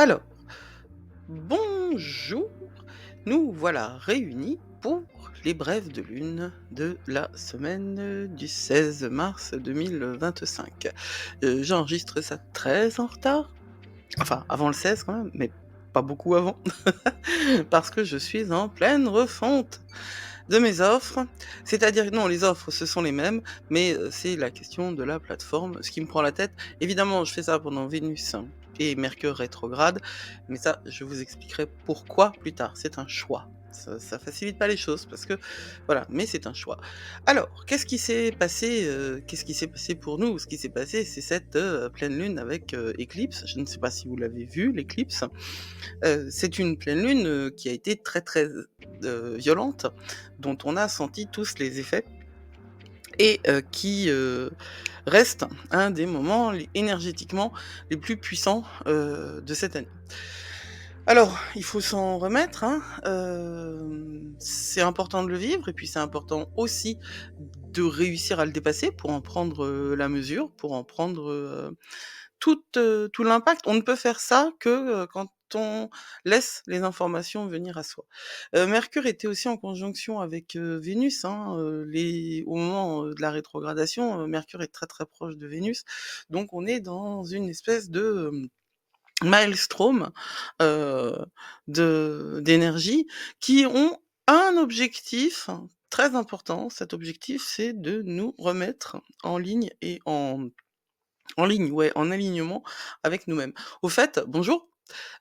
Alors, bonjour, nous voilà réunis pour les brèves de lune de la semaine du 16 mars 2025. J'enregistre ça très en retard, enfin avant le 16 quand même, mais pas beaucoup avant, parce que je suis en pleine refonte de mes offres. C'est-à-dire, non, les offres, ce sont les mêmes, mais c'est la question de la plateforme, ce qui me prend la tête. Évidemment, je fais ça pendant Vénus et Mercure rétrograde, mais ça, je vous expliquerai pourquoi plus tard. C'est un choix. Ça facilite pas les choses parce que voilà, mais c'est un choix. Alors, qu'est-ce qui s'est passé qu'est-ce qui s'est passé pour nous? Ce qui s'est passé, c'est cette pleine lune avec éclipse. Je ne sais pas si vous l'avez vu, l'éclipse. C'est une pleine lune qui a été très très violente, dont on a senti tous les effets et qui reste un des moments énergétiquement les plus puissants de cette année. Alors, il faut s'en remettre, hein, c'est important de le vivre et puis c'est important aussi de réussir à le dépasser pour en prendre la mesure, pour en prendre tout l'impact. On ne peut faire ça que quand on laisse les informations venir à soi. Mercure était aussi en conjonction avec Vénus, hein, au moment de la rétrogradation, Mercure est très très proche de Vénus, donc on est dans une espèce de maelstrom euh, d'énergie qui ont un objectif très important. Cet objectif, c'est de nous remettre en ligne et en ligne, ouais, en alignement avec nous-mêmes. Au fait, bonjour,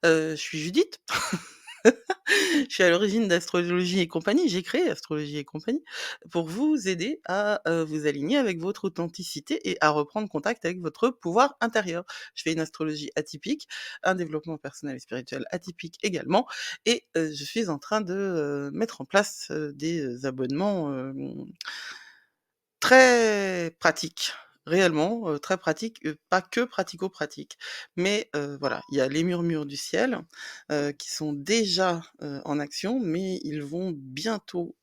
je suis Judith. Je suis à l'origine d'Astrologie et compagnie. J'ai créé Astrologie et compagnie pour vous aider à vous aligner avec votre authenticité et à reprendre contact avec votre pouvoir intérieur. Je fais une astrologie atypique, un développement personnel et spirituel atypique également, et je suis en train de mettre en place des abonnements très pratique, réellement, très pratique, pas que pratico-pratique. Mais voilà, il y a les murmures du ciel, qui sont déjà, en action, mais ils vont bientôt,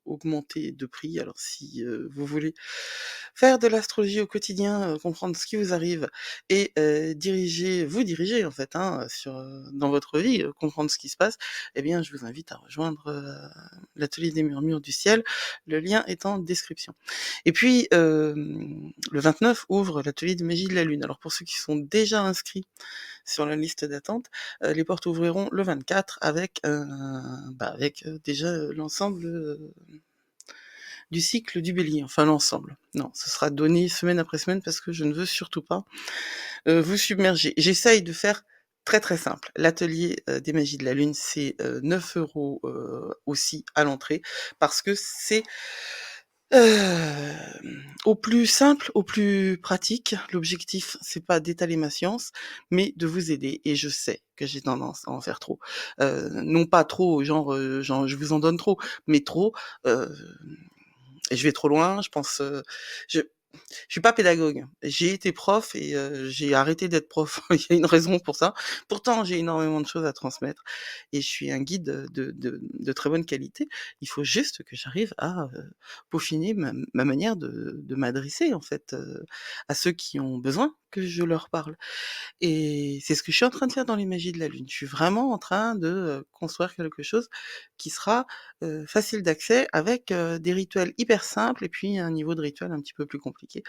augmenter de prix. Alors si, vous voulez faire de l'astrologie au quotidien, comprendre ce qui vous arrive et vous diriger en fait, hein, dans votre vie, comprendre ce qui se passe, eh bien je vous invite à rejoindre, l'atelier des murmures du ciel. Le lien est en description. Et puis, le 29 ouvre l'atelier de magie de la lune. Alors pour ceux qui sont déjà inscrits sur la liste d'attente, les portes ouvriront le 24 avec déjà l'ensemble du cycle du bélier, enfin l'ensemble. Non, ce sera donné semaine après semaine parce que je ne veux surtout pas vous submerger. J'essaye de faire très très simple. L'atelier des magies de la lune, c'est 9 euros aussi à l'entrée parce que c'est au plus simple, au plus pratique. L'objectif, c'est pas d'étaler ma science, mais de vous aider et je sais que j'ai tendance à en faire trop. Non pas trop, genre je vous en donne trop, mais trop, heu et je vais trop loin, je pense, je suis pas pédagogue. J'ai été prof et j'ai arrêté d'être prof. Il y a une raison pour ça. Pourtant, j'ai énormément de choses à transmettre et je suis un guide de très bonne qualité. Il faut juste que j'arrive à, peaufiner ma manière de m'adresser, en fait, à ceux qui ont besoin que je leur parle. Et c'est ce que je suis en train de faire dans les magies de la lune. Je suis vraiment en train de, construire quelque chose qui sera, facile d'accès avec, des rituels hyper simples et puis un niveau de rituel un petit peu plus compliqué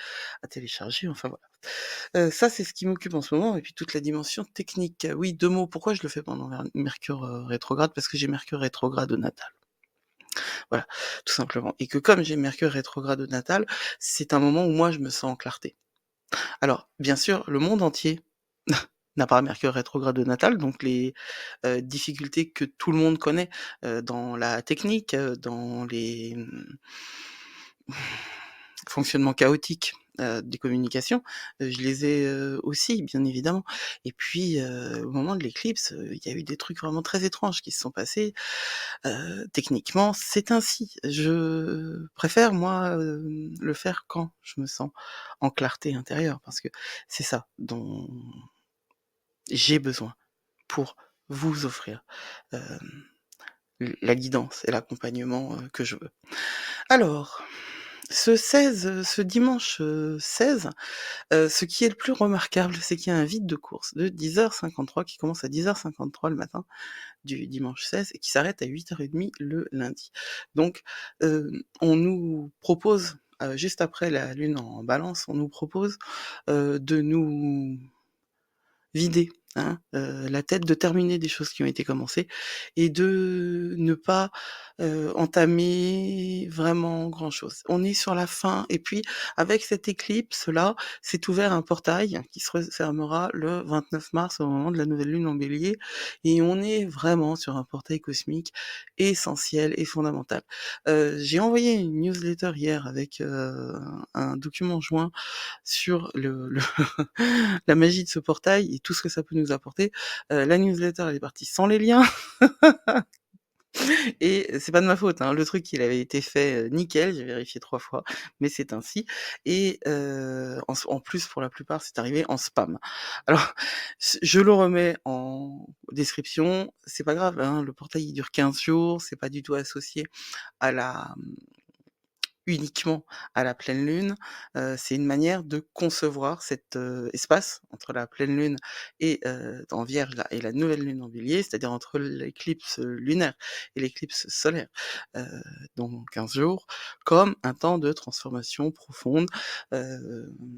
à télécharger, enfin voilà. Ça, c'est ce qui m'occupe en ce moment et puis toute la dimension technique. Oui, 2 mots, pourquoi je le fais pendant Mercure, rétrograde? Parce que j'ai Mercure rétrograde au natal. Voilà, tout simplement, et que comme j'ai Mercure rétrograde au natal, c'est un moment où moi je me sens en clarté. Alors, bien sûr, le monde entier n'a pas Mercure rétrograde natal, donc les difficultés que tout le monde connaît dans la technique, dans les fonctionnements chaotiques des communications, je les ai aussi, bien évidemment. Et puis, au moment de l'éclipse, il y a eu des trucs vraiment très étranges qui se sont passés. Techniquement, c'est ainsi. Je préfère, moi, le faire quand je me sens en clarté intérieure, parce que c'est ça dont j'ai besoin pour vous offrir, la guidance et l'accompagnement, que je veux. Alors, Ce dimanche, 16, ce qui est le plus remarquable, c'est qu'il y a un vide de course de 10h53 qui commence à 10h53 le matin du dimanche 16 et qui s'arrête à 8h30 le lundi. Donc, on nous propose, juste après la lune en Balance, on nous propose, de nous vider, hein, la tête, de terminer des choses qui ont été commencées et de ne pas, entamer vraiment grand chose. On est sur la fin et puis avec cette éclipse-là, s'est ouvert un portail qui se refermera le 29 mars au moment de la nouvelle lune en Bélier et on est vraiment sur un portail cosmique essentiel et fondamental. J'ai envoyé une newsletter hier avec, un document joint sur le la magie de ce portail et tout ce que ça peut nous apporter. La newsletter, elle est partie sans les liens et c'est pas de ma faute, hein. Le truc, il avait été fait, nickel, j'ai vérifié 3 fois, mais c'est ainsi et en plus, pour la plupart, c'est arrivé en spam. Alors, je le remets en description, c'est pas grave, hein, le portail, il dure 15 jours, c'est pas du tout associé à la uniquement à la pleine lune, c'est une manière de concevoir cet, espace entre la pleine lune et en Vierge là et la nouvelle lune en Bélier, c'est-à-dire entre l'éclipse, lunaire et l'éclipse solaire, heu, dans 15 jours, comme un temps de transformation profonde.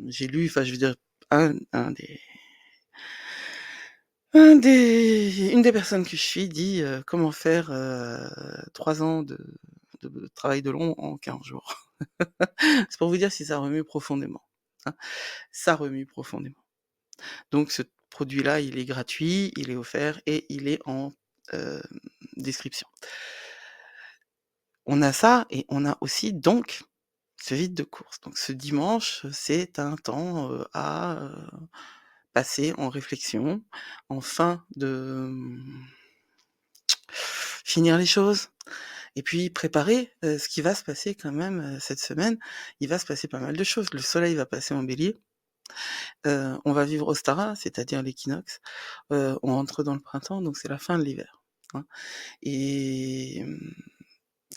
J'ai lu, enfin je veux dire, un des une des personnes que je suis dit, «Comment faire, 3 ans de travail de long en 15 jours». C'est pour vous dire si ça remue profondément, hein. Ça remue profondément. Donc ce produit-là, il est gratuit, il est offert et il est en, hem, description. On a ça et on a aussi donc ce vide de course. Donc ce dimanche, c'est un temps, à, passer en réflexion, en fin de, finir les choses et puis préparer, ce qui va se passer quand même, cette semaine. Il va se passer pas mal de choses. Le soleil va passer en Bélier. On va vivre Ostara, c'est-à-dire l'équinoxe. On entre dans le printemps, donc c'est la fin de l'hiver, hein et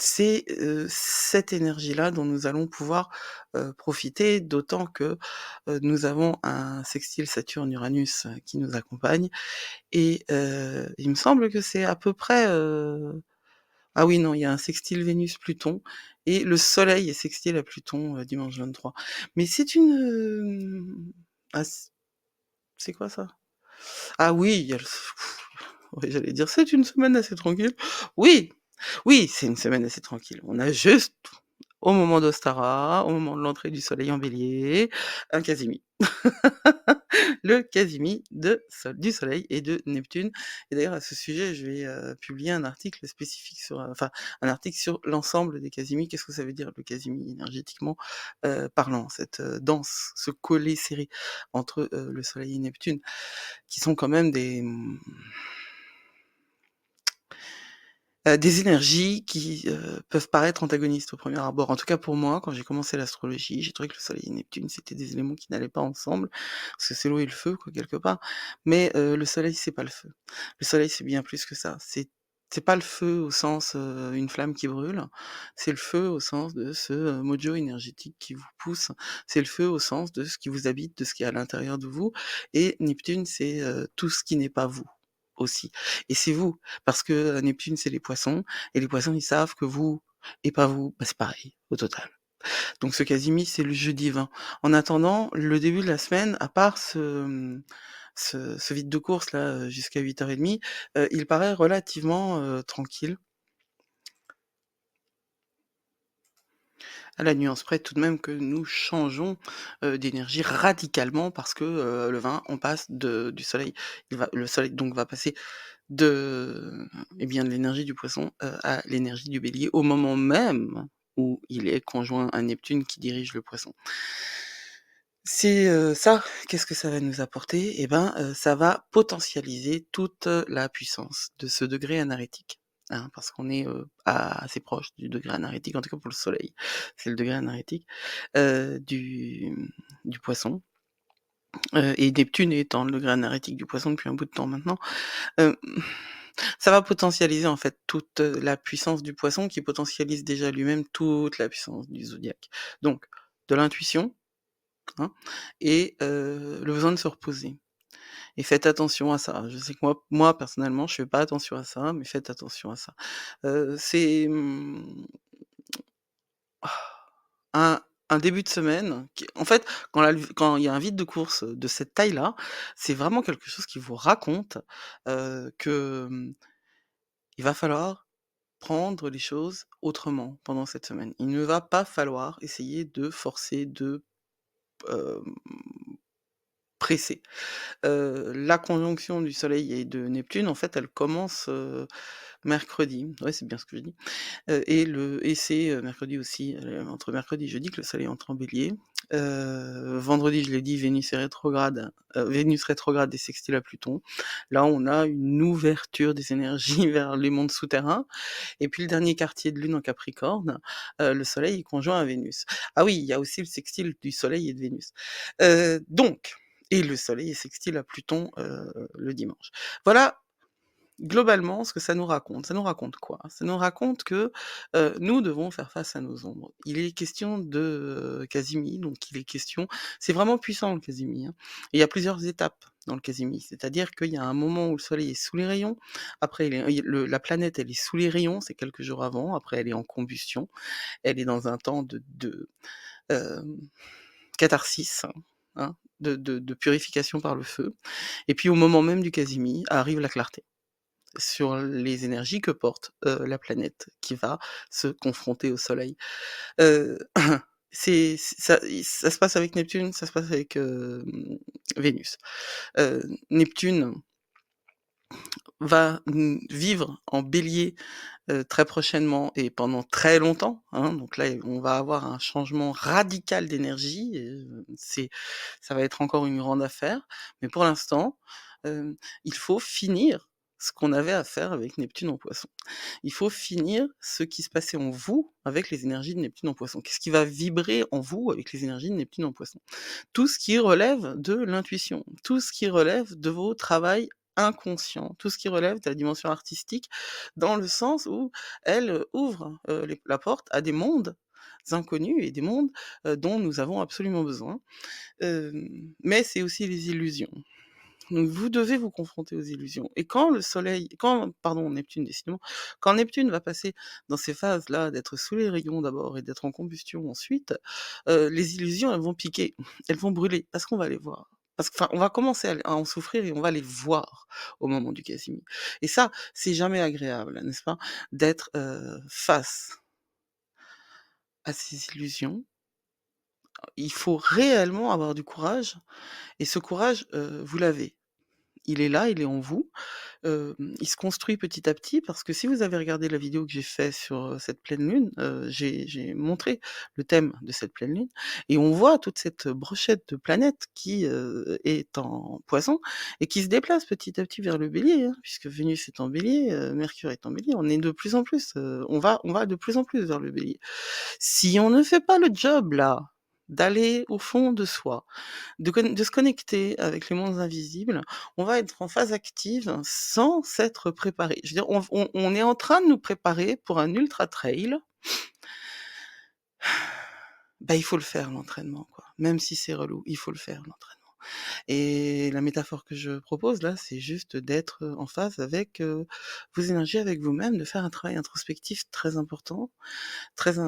c'est, cette énergie-là dont nous allons pouvoir, profiter, d'autant que, nous avons un sextile Saturne-Uranus, qui nous accompagne et il me semble que c'est à peu près, ah oui, non, il y a un sextile Vénus-Pluton et le soleil est sextile à Pluton, dimanche 23. Mais c'est une, ah c'est quoi ça? Ah oui, il y a le oui, j'allais dire: «C'est une semaine assez tranquille». Oui, oui, c'est une semaine assez tranquille. On a juste, au moment d'Ostara, au moment de l'entrée du soleil en Bélier, un Casimir. Le Casimir du soleil et de Neptune et d'ailleurs à ce sujet, je vais, publier un article spécifique sur, enfin, un article sur l'ensemble des Casimirs. Qu'est-ce que ça veut dire le Casimir énergétiquement, parlant? Cette, danse, ce collet serré entre, le soleil et Neptune, qui sont quand même des énergies qui, peuvent paraître antagonistes au premier abord. En tout cas pour moi, quand j'ai commencé l'astrologie, j'ai trouvé que le soleil et Neptune, c'était des éléments qui n'allaient pas ensemble, parce que c'est l'eau et le feu quoi, quelque part. Mais, le soleil, c'est pas le feu. Le soleil, c'est bien plus que ça. C'est pas le feu au sens, une flamme qui brûle, c'est le feu au sens de ce, mojo énergétique qui vous pousse. C'est le feu au sens de ce qui vous habite, de ce qui est à l'intérieur de vous et Neptune, c'est, tout ce qui n'est pas vous, aussi et c'est vous. Parce que, Neptune, c'est les poissons et les poissons, ils savent que vous et pas vous, bah, c'est pareil, au total. Donc ce Casimir, c'est le jeu divin. En attendant, le début de la semaine, à part ce vide de course là, jusqu'à 8h30, il paraît relativement, tranquille. À la nuance près tout de même que nous changeons, d'énergie radicalement parce que, le 20, on passe du soleil. Le soleil donc va passer de, eh bien, de l'énergie du Poisson, à l'énergie du Bélier, au moment même où il est conjoint à Neptune qui dirige le Poisson. C'est, ça, qu'est-ce que ça va nous apporter? Eh ben, ça va potentialiser toute, la puissance de ce degré anarétique, hein, parce qu'on est, assez proche du degré anarétique, en tout cas pour le Soleil. C'est le degré anarétique, du Poisson, et Neptune étant le degré anarétique du Poisson depuis un bout de temps maintenant. Hem Ça va potentialiser en fait toute, la puissance du Poisson qui potentialise déjà lui-même toute la puissance du zodiaque. Donc de l'intuition, hein, et le besoin de se reposer. Et faites attention à ça. Je sais que moi personnellement, je fais pas attention à ça, mais faites attention à ça. C'est, un un début de semaine qui en fait, quand il y a un vide de course de cette taille-là, c'est vraiment quelque chose qui vous raconte, que, il va falloir prendre les choses autrement pendant cette semaine. Il ne va pas falloir essayer de forcer, de, hem, presser. La conjonction du Soleil et de Neptune, en fait, elle commence, mercredi. Ouais, c'est bien ce que je dis. Et c'est, mercredi aussi, entre mercredi et jeudi que le soleil entre en bélier. Vendredi, je l'ai dit, Vénus rétrograde et sextile à Pluton. Là, on a une ouverture des énergies vers les mondes souterrains et puis le dernier quartier de lune en Capricorne, le soleil est conjoint à Vénus. Ah oui, il y a aussi le sextile du soleil et de Vénus. Donc et le soleil est sextile à Pluton, le dimanche. Voilà globalement, ce que ça nous raconte. Ça nous raconte quoi? Ça nous raconte que, nous devons faire face à nos ombres. Il est question de, Casimi, donc il est question c'est vraiment puissant le Casimi, hein. Et il y a plusieurs étapes dans le Casimi, c'est-à-dire qu'il y a un moment où le soleil est sous les rayons, après la planète, elle est sous les rayons, c'est quelques jours avant, après elle est en combustion, elle est dans un temps de, hem, catharsis, hein, de purification par le feu et puis au moment même du Casimi, arrive la clarté sur les énergies que porte, la planète qui va se confronter au soleil. Heu, ça se passe avec Neptune, ça se passe avec, Vénus. Neptune va, vivre en Bélier, très prochainement et pendant très longtemps, hein, donc là, on va avoir un changement radical d'énergie, ça va être encore une grande affaire, mais pour l'instant, il faut finir ce qu'on avait à faire avec Neptune en Poisson. Il faut finir ce qui se passait en vous avec les énergies de Neptune en Poisson. Qu'est-ce qui va vibrer en vous avec les énergies de Neptune en Poisson? Tout ce qui relève de l'intuition, tout ce qui relève de vos travails inconscients, tout ce qui relève de la dimension artistique, dans le sens où elle, ouvre, la porte à des mondes inconnus et des mondes, dont nous avons absolument besoin. Mais c'est aussi les illusions. Donc vous devez vous confronter aux illusions et Neptune décidément, quand Neptune va passer dans ces phases-là, d'être sous les rayons d'abord et d'être en combustion ensuite, les illusions, elles vont piquer, elles vont brûler parce qu'on va les voir. On va commencer à en souffrir et on va les voir au moment du Casimir et ça, c'est jamais agréable, n'est-ce pas? D'être, face à ces illusions. Il faut réellement avoir du courage et ce courage, vous l'avez. Il est là, il est en vous. Il se construit petit à petit parce que si vous avez regardé la vidéo que j'ai fait sur, cette pleine lune, j'ai montré le thème de cette pleine lune et on voit toute cette brochette de planètes qui, est en Poisson et qui se déplace petit à petit vers le Bélier, hein, puisque Vénus est en Bélier, Mercure est en Bélier. On est de plus en plus, on va de plus en plus vers le Bélier. Si on ne fait pas le job là, d'aller au fond de soi, de se connecter avec les mondes invisibles, on va être en phase active sans s'être préparé. Je veux dire, on est en train de nous préparer pour un ultra trail. Bah, il faut le faire l'entraînement, quoi. Même si c'est relou, il faut le faire l'entraînement. Et la métaphore que je propose là, c'est juste d'être, en phase avec, vos énergies, avec vous-même, de faire un travail introspectif très important, très,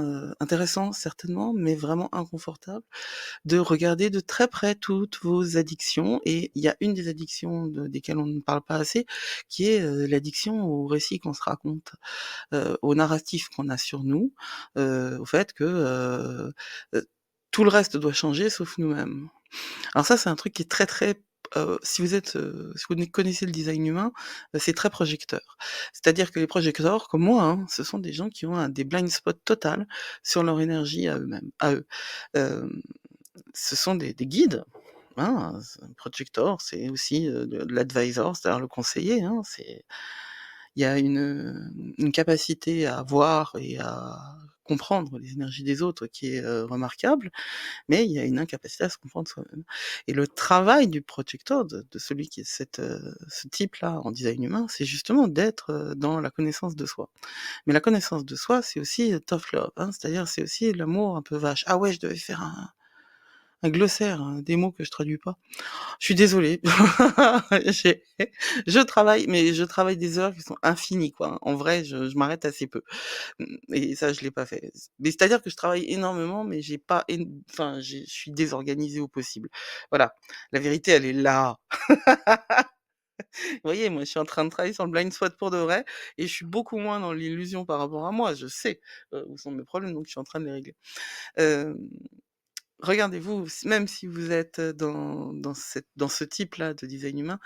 intéressant certainement, mais vraiment inconfortable. De regarder de très près toutes vos addictions et il y a une des addictions desquelles on ne parle pas assez, qui est, l'addiction aux récits qu'on se raconte, au narratif qu'on a sur nous, au fait que, tout le reste doit changer sauf nous-mêmes. Alors ça, c'est un truc qui est très, très, si vous connaissez le design humain, c'est très projecteur. C'est-à-dire que les projecteurs, comme moi, hein, ce sont des gens qui ont des blind spots total sur leur énergie à eux-mêmes à eux. Hem Ce sont des guides, hein, un projector, c'est aussi, de l'advisor, c'est-à-dire le conseiller, hein, Il y a une capacité à voir et à comprendre les énergies des autres qui est, remarquable, mais il y a une incapacité à se comprendre soi-même. Et le travail du projecteur, de celui qui est ce type-là en design humain, c'est justement d'être, dans la connaissance de soi. Mais la connaissance de soi, c'est aussi, tough love, hein, c'est-à-dire c'est aussi l'amour un peu vache. Ah ouais, je devais faire un glossaire, hein, des mots que je traduis pas. Je suis désolée. J'ai je travaille, mais je travaille des heures qui sont infinies, quoi, hein. En vrai, je m'arrête assez peu. Et ça, je l'ai pas fait. Mais c'est-à-dire que je travaille énormément, mais j'ai pas enfin, je suis désorganisée au possible. Voilà, la vérité, elle est là. Vous voyez, moi, je suis en train de travailler sur le blind spot pour de vrai et je suis beaucoup moins dans l'illusion par rapport à moi. Je sais, où sont mes problèmes, donc je suis en train de les régler. Hem Regardez-vous, même si vous êtes, dans ce type-là de design humain,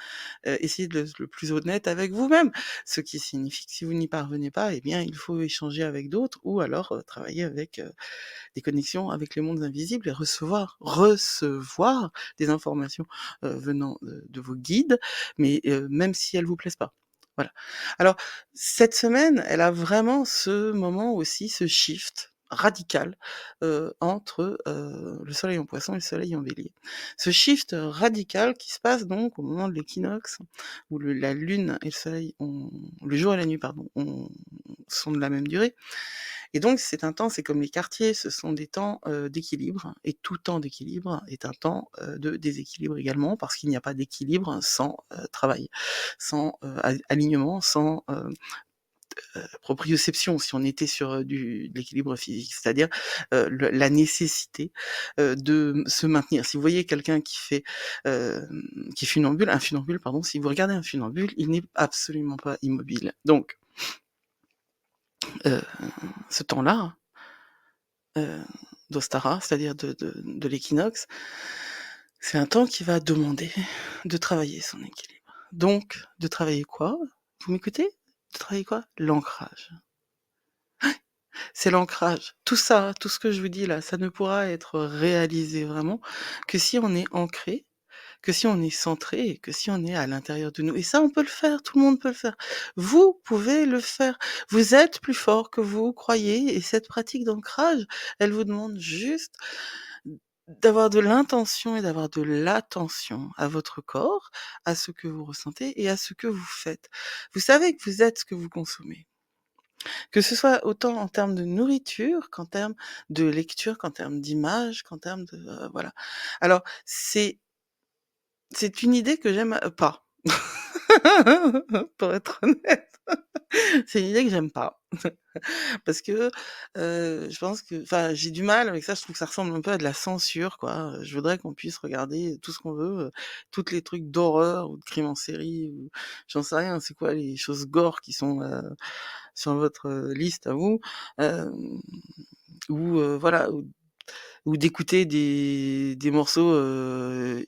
essayez de le plus honnête avec vous-même. Ce qui signifie que si vous n'y parvenez pas, eh bien, il faut échanger avec d'autres ou alors, travailler avec, des connexions avec les mondes invisibles et recevoir des informations, venant, de vos guides, mais, même si elles vous plaisent pas. Voilà. Alors, cette semaine, elle a vraiment ce moment aussi, ce shift radical, entre, le soleil en Poisson et le soleil en Bélier. Ce shift radical qui se passe donc au moment de l'équinoxe où la lune et le soleil le jour et la nuit pardon, sont de la même durée, et donc c'est comme les quartiers, ce sont des temps, d'équilibre, et tout temps d'équilibre est un temps, de déséquilibre également, parce qu'il n'y a pas d'équilibre sans, travail, sans, alignement, sans, proprioception, si on était sur, de l'équilibre physique. C'est-à-dire, la nécessité, de se maintenir. Si vous voyez quelqu'un qui est funambule, un funambule pardon, si vous regardez un funambule, il n'est absolument pas immobile. Donc, heu, ce temps-là, heu, d'Ostara, c'est-à-dire de l'équinoxe, c'est un temps qui va demander de travailler son équilibre. Donc, de travailler quoi? Vous m'écoutez? De travailler quoi? L'ancrage. C'est l'ancrage. Tout ça, tout ce que je vous dis là, ça ne pourra être réalisé vraiment que si on est ancré, que si on est centré et que si on est à l'intérieur de nous. Et ça, on peut le faire, tout le monde peut le faire. Vous pouvez le faire. Vous êtes plus fort que vous croyez, et cette pratique d'ancrage, elle vous demande juste d'avoir de l'intention et d'avoir de l'attention à votre corps, à ce que vous ressentez et à ce que vous faites. Vous savez que vous êtes ce que vous consommez. Que ce soit autant en termes de nourriture qu'en termes de lecture, qu'en termes d'images, qu'en termes de, voilà. Alors c'est une idée que j'aime, pas. Pour être honnête. C'est une idée que j'aime pas. Parce que, je pense que enfin, j'ai du mal avec ça, je trouve que ça ressemble un peu à de la censure, quoi. Je voudrais qu'on puisse regarder tout ce qu'on veut, toutes les trucs d'horreur ou de crimes en série ou j'en sais rien, c'est quoi les choses gore qui sont, sur votre, liste à vous, hem, ou voilà, ou d'écouter des morceaux,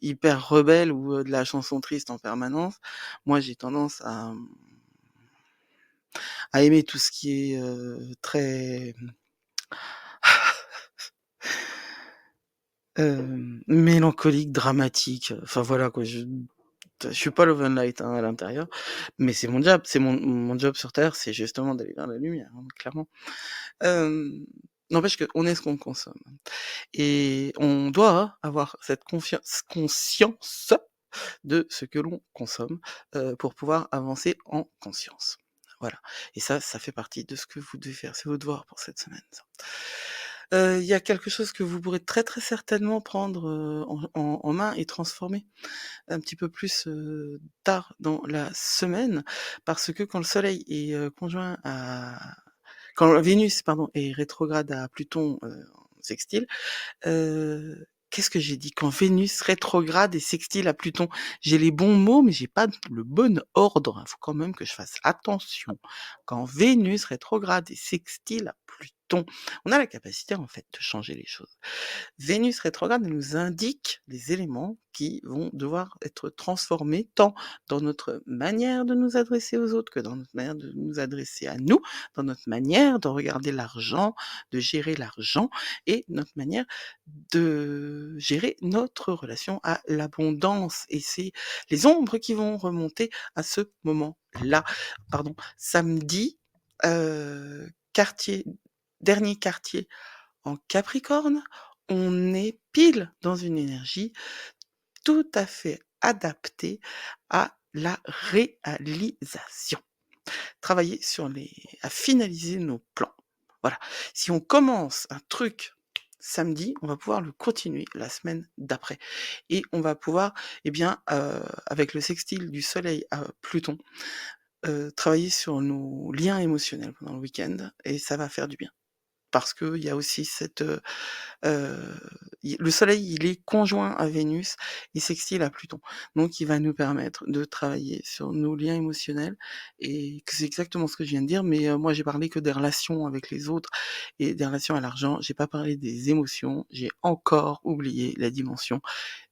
hyper rebelles ou, de la chanson triste en permanence. Moi, j'ai tendance à aimer tout ce qui est, très, mélancolique, dramatique, enfin voilà quoi, je suis pas Love and Light, hein, à l'intérieur, mais c'est mon job, c'est mon job sur terre, c'est justement d'aller vers la lumière, hein, clairement. N'empêche qu'on est ce qu'on consomme, et on doit avoir cette conscience de ce que l'on consomme, pour pouvoir avancer en conscience. Voilà, et ça fait partie de ce que vous devez faire, c'est vos devoirs pour cette semaine, ça. Il y a quelque chose que vous pourrez très, très certainement prendre, en main et transformer un petit peu plus, tard dans la semaine, parce que quand le soleil est, conjoint à quand Vénus, pardon, est rétrograde à Pluton, en sextile, qu'est-ce que j'ai dit? Quand Vénus rétrograde et sextile à Pluton. J'ai les bons mots, mais j'ai pas le bon ordre. Il faut quand même que je fasse attention. Quand Vénus rétrograde et sextile à Pluton. Pluton. On a la capacité, en fait, de changer les choses. Vénus rétrograde elle nous indique les éléments qui vont devoir être transformés tant dans notre manière de nous adresser aux autres que dans notre manière de nous adresser à nous, dans notre manière de regarder l'argent, de gérer l'argent et notre manière de gérer notre relation à l'abondance. Et c'est les ombres qui vont remonter à ce moment-là. Pardon, samedi, quartier, dernier quartier en Capricorne, on est pile dans une énergie tout à fait adaptée à la réalisation. Travailler à finaliser nos plans. Voilà. Si on commence un truc samedi, on va pouvoir le continuer la semaine d'après. Et on va pouvoir, eh bien, avec le sextile du soleil à Pluton, travailler sur nos liens émotionnels pendant le week-end et ça va faire du bien. Parce qu'il y a aussi le soleil, il est conjoint à Vénus et sextile à Pluton. Donc il va nous permettre de travailler sur nos liens émotionnels et que c'est exactement ce que je viens de dire, mais moi j'ai parlé que des relations avec les autres et des relations à l'argent. J'ai pas parlé des émotions, j'ai encore oublié la dimension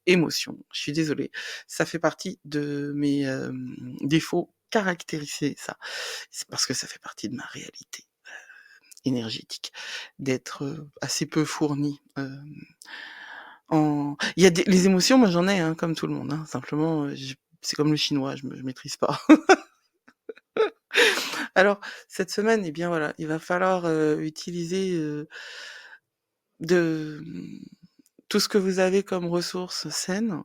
émotion. Je suis désolée, ça fait partie de mes, défauts caractérisés ça. C'est parce que ça fait partie de ma réalité énergétique, d'être, assez peu fournie, il y a les émotions, moi j'en ai, hein, comme tout le monde, hein, simplement, c'est comme le chinois, je maîtrise pas. Alors cette semaine, eh bien voilà, il va falloir, utiliser, de, tout ce que vous avez comme ressources saines,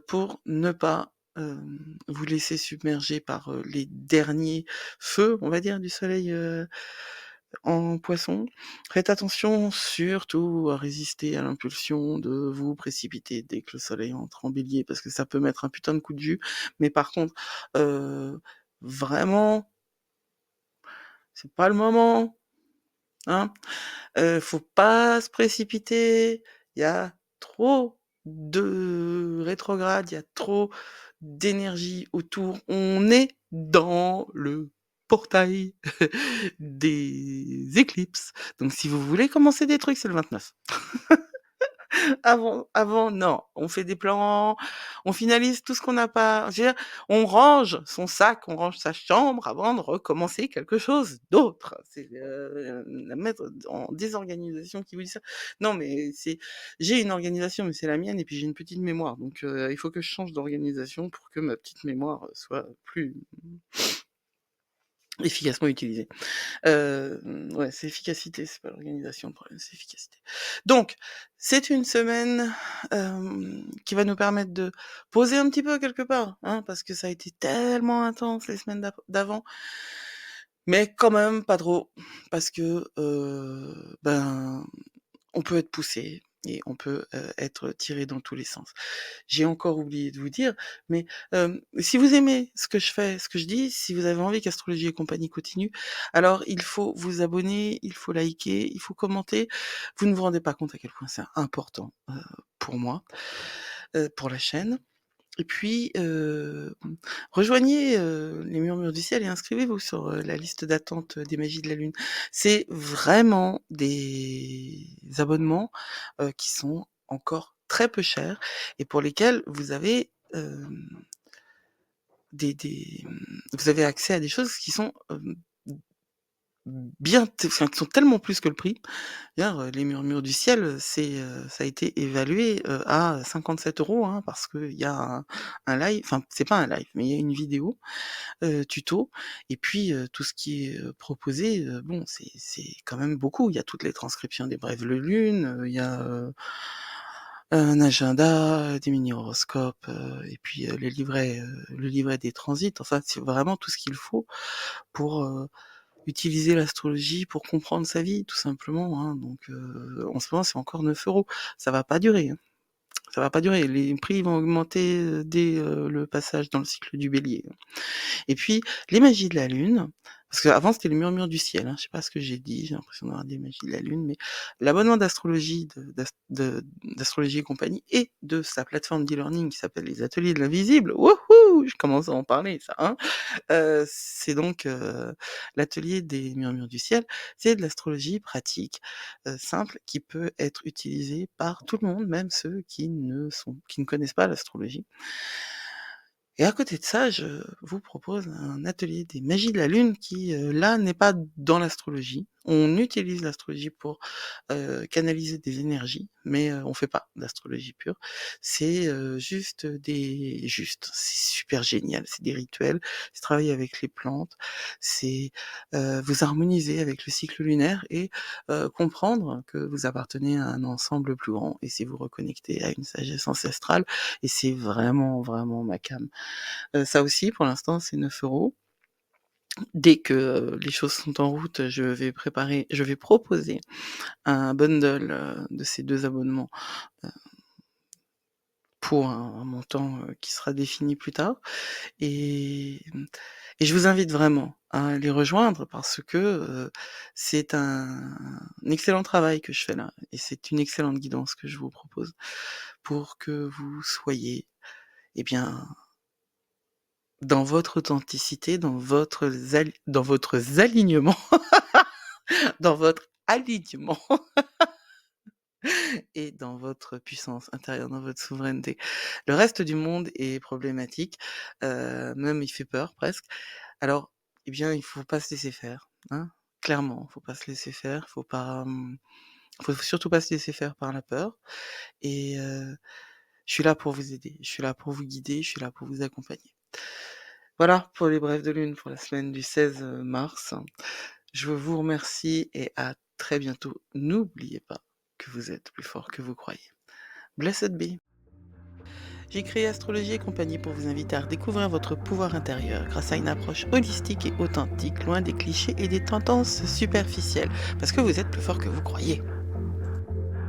pour ne pas, vous laisser submerger par, les derniers feux, on va dire, du soleil, en Poisson. Faites attention surtout à résister à l'impulsion de vous précipiter dès que le soleil entre en Bélier, parce que ça peut mettre un putain de coup de jus. Mais par contre, vraiment, c'est pas le moment, hein. Faut pas se précipiter. Il y a trop de rétrogrades, il y a trop d'énergie autour. On est dans le portail des éclipses. Donc si vous voulez commencer des trucs, c'est le 29. Avant, non. On fait des plans, on finalise tout ce qu'on n'a pas. Je veux dire, on range son sac, on range sa chambre avant de recommencer quelque chose d'autre. C'est la mettre en désorganisation qui vous dit ça. Non, mais j'ai une organisation, mais c'est la mienne, et puis j'ai une petite mémoire. Donc il faut que je change d'organisation pour que ma petite mémoire soit plus efficacement utilisée. Ouais, c'est efficacité, c'est pas l'organisation le problème, c'est efficacité. Donc, c'est une semaine, qui va nous permettre de poser un petit peu quelque part, hein, parce que ça a été tellement intense les semaines d'avant, mais quand même pas trop, parce que, ben, on peut être poussé et on peut, être tiré dans tous les sens. J'ai encore oublié de vous dire, mais si vous aimez ce que je fais, ce que je dis, si vous avez envie qu'Astrologie et compagnie continue, alors il faut vous abonner, il faut liker, il faut commenter. Vous ne vous rendez pas compte à quel point c'est important, pour moi, pour la chaîne. Et puis, rejoignez, les Murmures du Ciel et inscrivez-vous sur, la liste d'attente des Magies de la Lune. C'est vraiment des abonnements, qui sont encore très peu chers et pour lesquels vous avez, vous avez accès à des choses qui sont, enfin, qui sont tellement plus que le prix. D'ailleurs, les Murmures du Ciel, ça a été évalué, à 57 €, hein, parce qu'il y a un live, enfin, c'est pas un live, mais il y a une vidéo, tuto et puis, tout ce qui est, proposé, bon, c'est quand même beaucoup. Il y a toutes les transcriptions des brèves de lune, il y a, un agenda, des mini horoscopes, et puis, le livret des transits. Enfin, c'est vraiment tout ce qu'il faut pour, utiliser l'astrologie pour comprendre sa vie, tout simplement, hein. Donc, en ce moment, c'est encore 9 €. Ça va pas durer, hein. Ça va pas durer. Les prix vont augmenter, dès, le passage dans le cycle du Bélier. Et puis, les magies de la Lune, parce qu'avant, c'était les Murmures du Ciel, hein. Je sais pas ce que j'ai dit, j'ai l'impression d'avoir des magies de la Lune, mais l'abonnement d'astrologie d'Astrologie et compagnie et de sa plateforme d'e-learning qui s'appelle les Ateliers de l'invisible, wouhou! Ouh! Je commence à en parler ça, hein. C'est donc, l'atelier des murmures du ciel. C'est de l'astrologie pratique, simple, qui peut être utilisée par tout le monde, même ceux qui ne connaissent pas l'astrologie. Et à côté de ça, je vous propose un atelier des magies de la lune qui, là, n'est pas dans l'astrologie. On utilise l'astrologie pour, canaliser des énergies, mais, on fait pas d'astrologie pure. C'est, c'est super génial, c'est des rituels, c'est travailler avec les plantes, c'est, vous harmoniser avec le cycle lunaire et comprendre que vous appartenez à un ensemble plus grand et c'est vous reconnecter à une sagesse ancestrale et c'est vraiment, vraiment ma came. Ça aussi pour l'instant c'est 9 €. Dès que, les choses sont en route, je vais proposer un bundle, de ces 2 abonnements, heu, pour un montant, qui sera défini plus tard et et je vous invite vraiment à les rejoindre parce que, c'est un excellent travail que je fais là et c'est une excellente guidance que je vous propose pour que vous soyez, eh bien, dans votre authenticité, dans votre alignement, dans votre alignement et dans votre puissance intérieure, dans votre souveraineté. Le reste du monde est problématique, même il fait peur presque. Alors, eh bien, il faut pas se laisser faire, hein. Clairement, faut pas se laisser faire, faut surtout pas se laisser faire par la peur et je suis là pour vous aider, je suis là pour vous guider, je suis là pour vous accompagner. Voilà pour les brèves de lune pour la semaine du 16 mars. Je vous remercie et à très bientôt. N'oubliez pas que vous êtes plus fort que vous croyez. Blessed be. J'ai créé Astrologie et compagnie pour vous inviter à redécouvrir votre pouvoir intérieur grâce à une approche holistique et authentique, loin des clichés et des tendances superficielles, parce que vous êtes plus fort que vous croyez.